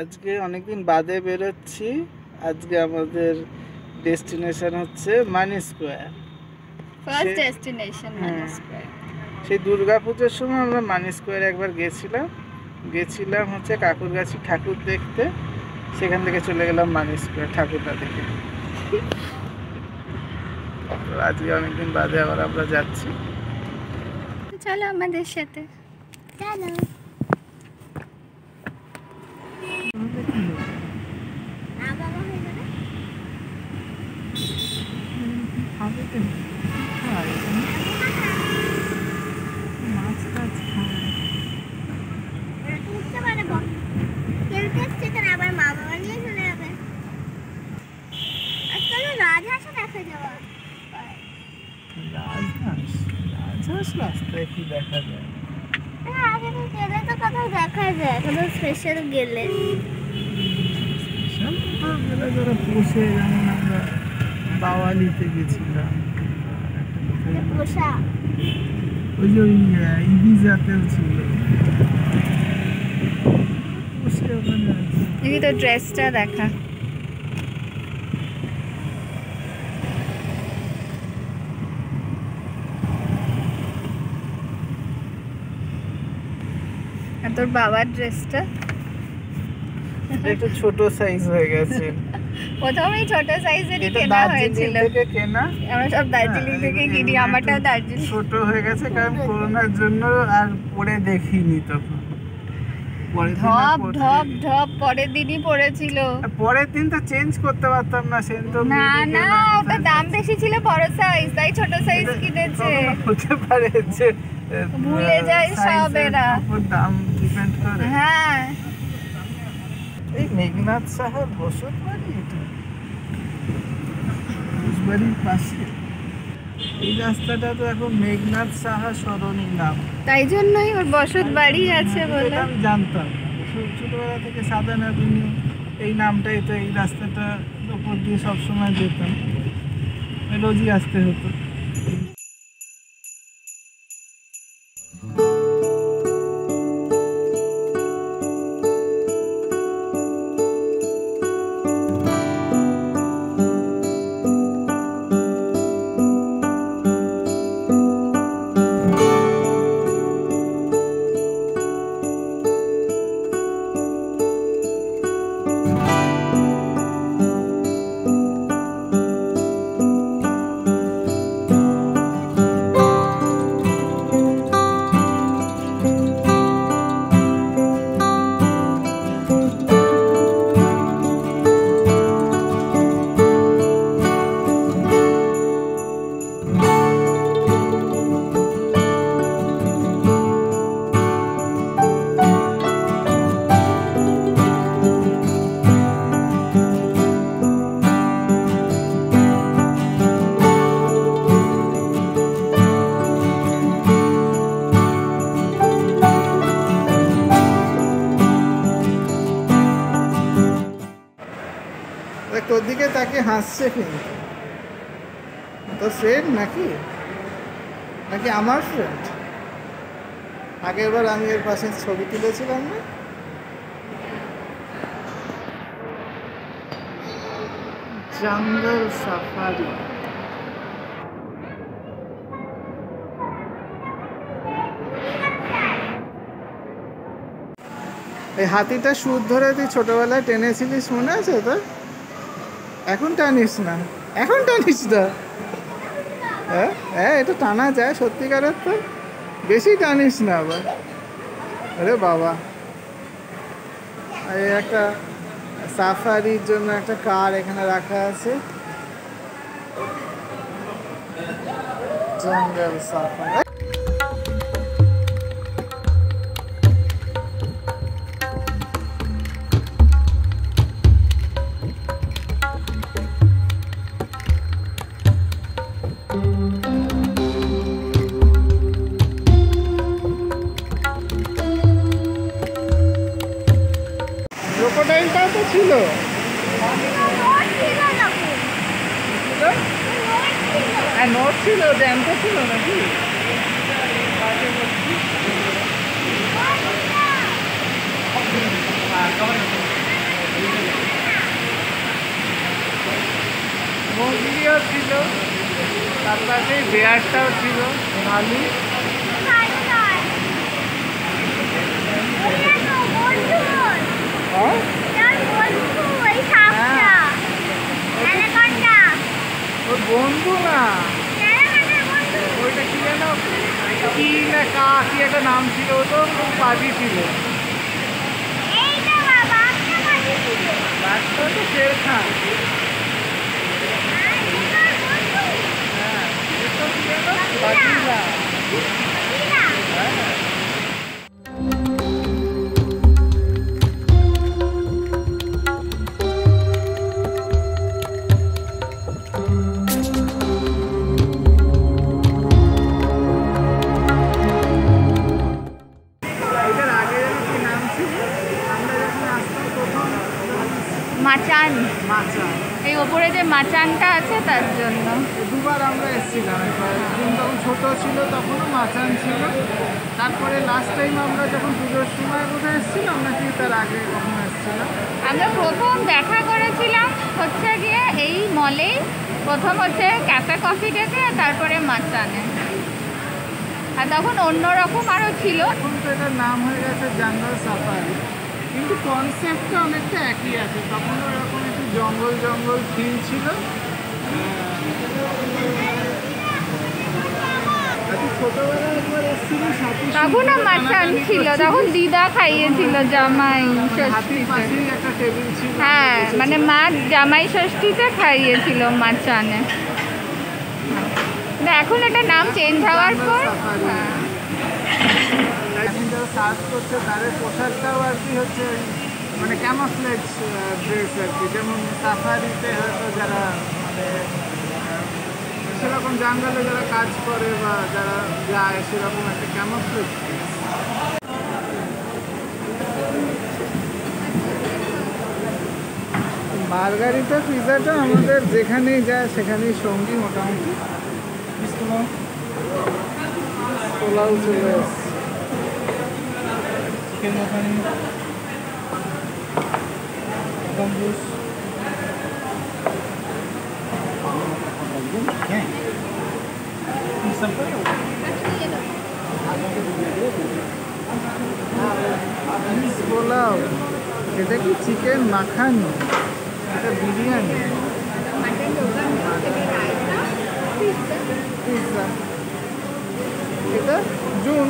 আজকে অনেকদিন বাদে বেরোচ্ছি। আজকে আমাদের ডেস্টিনেশন হচ্ছে মানি স্কোয়ার। ফার্স্ট ডেস্টিনেশন মানি স্কোয়ার। সেই দুর্গাপুজোর সময় আমরা মানি স্কোয়ারে একবার গেছিলাম হচ্ছে কাকুরগাছি ঠাকুর দেখতে। সেখান থেকে চলে গেলাম মানি স্কোয়ার ঠাকুরটা দেখে। তো আজকে অনেকদিন বাদে আবার আমরা যাচ্ছি। চলো আমাদের সাথে। চলো। রাস্তায় কি দেখা যায়? গেলে তো কোথাও দেখা যায়, কোথাও স্পেশাল গেলে ধরো পৌঁছে, যেমন আমরা বাওয়ালিতে গেছিলাম, ওই যে ওই ইবিজাতেও ছিল। দেখি তো ড্রেসটা দেখা। আর তোর বাবার ড্রেসটা একটু ছোট সাইজ হয়ে গেছে। প্রথমেই ছোট সাইজেরই কেনা হয়েছিল। আমরা সব দার্জিলিং থেকে কিনি। আমারটাও দার্জিলিং। ছোট হয়ে গেছে কারণ করোনার জন্য আর পরে দেখিনি তখন। ঢপ ঢপ ঢপ পরের দিনই পড়েছিল। পরের দিন তো চেঞ্জ করতে পারতাম না, সেদিন তো না না, ওটা দাম বেশি ছিল বড় সাইজ, তাই ছোট সাইজ কিনেছে। হতে পারে যে ভুলে যায় সব এরা, দাম ডিপেন্ড করে। হ্যাঁ। এই মেঘনাথ সাহার বসত বাড়ি, এটা বাড়ির পাশে। এই রাস্তাটা তো এখন মেঘনাথ সাহা সরণি নাম, তাই জন্যই ওর বসত বাড়ি আছে বলে আমি জানতাম। ছোটবেলা থেকে সাধারণ অ্যাভিনিউ এই নামটাই তো, এই রাস্তাটার উপর দিয়ে সবসময় যেতাম, রোজই আসতে হতো। তোর দিকে তাকে হাসছে, কিন্তু তোর ফ্রেন্ড নাকি নাকি আমার ফ্রেন্ড? আগের বার আমি এর পাশে ছবি তুলেছিলাম না? জঙ্গল সাফারি। এই হাতিটা সুর ধরে তুই ছোটবেলায় টেনেছিলিস, মনে আছে তোর? এখন টানিস না, এখন টানিস না। হ্যাঁ, এটা টানা যায় সত্যিকারের, তো বেশি টানিস না আবার। আরে বাবা, এই একটা সাফারির জন্য একটা কার এখানে রাখা আছে, জঙ্গল সাফারি। ক্রোকোডাইলটাও তো ছিল। নোট ছিল, ড্যামটা ছিল নাকি? তার পাশে বেয়ারটাও ছিল ভালো। ওর বন্ধু না, ওইটা কি যেন কি না কা কি একটা নাম ছিল, ও তো খুব বাজি ছিল। বাঘটা তো শের খান। হ্যাঁ, এটা কি যেন বাজিরা। হ্যাঁ। মাচান, মাচান, এই ওপরে যে মাচানটা আছে তার জন্য। দুবার আমরা এসেছিলাম। যখন ছোটো ছিল তখনও মাচান ছিল, তারপরে লাস্ট টাইম আমরা যখন পুজোর সময় কোথায় এসেছিলাম নাকি তার আগে কখনো এসেছিলাম। আমরা প্রথম দেখা করেছিলাম হচ্ছে গিয়ে এই মলেই, প্রথম হচ্ছে ক্যাফে কফি ডেকে, তারপরে মাচানে। আর তখন অন্যরকম আরও ছিল। এখন তো এটার নাম হয়ে গেছে জঙ্গল সাফারি, কিন্তু কনসেপ্টটা অনেকটা একই আছে। তখন ওরকম একটু জঙ্গল জঙ্গল ফিল ছিল। ছোটবেলায় একবার এসেছিল, তখনও মাচান ছিল, তখন দিদা খাইয়েছিল জামাই ষষ্ঠীতে। একটা টেবিল ছিল, হ্যাঁ মানে মা জামাই ষষ্ঠীতে খাইয়েছিল মাচানে। এখন এটা নাম চেঞ্জ হওয়ার পর এখন যারা সার্চ করছে তাদের পোশাকটাও আর কি হচ্ছে মানে ক্যামোফ্লেজ ড্রেস আর কি। যেমন সাফারিতে হয়তো যারা মানে সেরকম জঙ্গলে যারা কাজ করে বা যারা যায় সেরকম একটা ক্যামোফ্লেজ। মার্গারিটা পিৎজাটা আমাদের যেখানেই যায় সেখানেই সঙ্গী মোটামুটি। পোলাও চলে এসছে, চিকেন মাখানি, তন্দুর, পোলাও, এটা কি চিকেন মাখানি, এটা বিরিয়ানি, পিৎজা। এটা জুন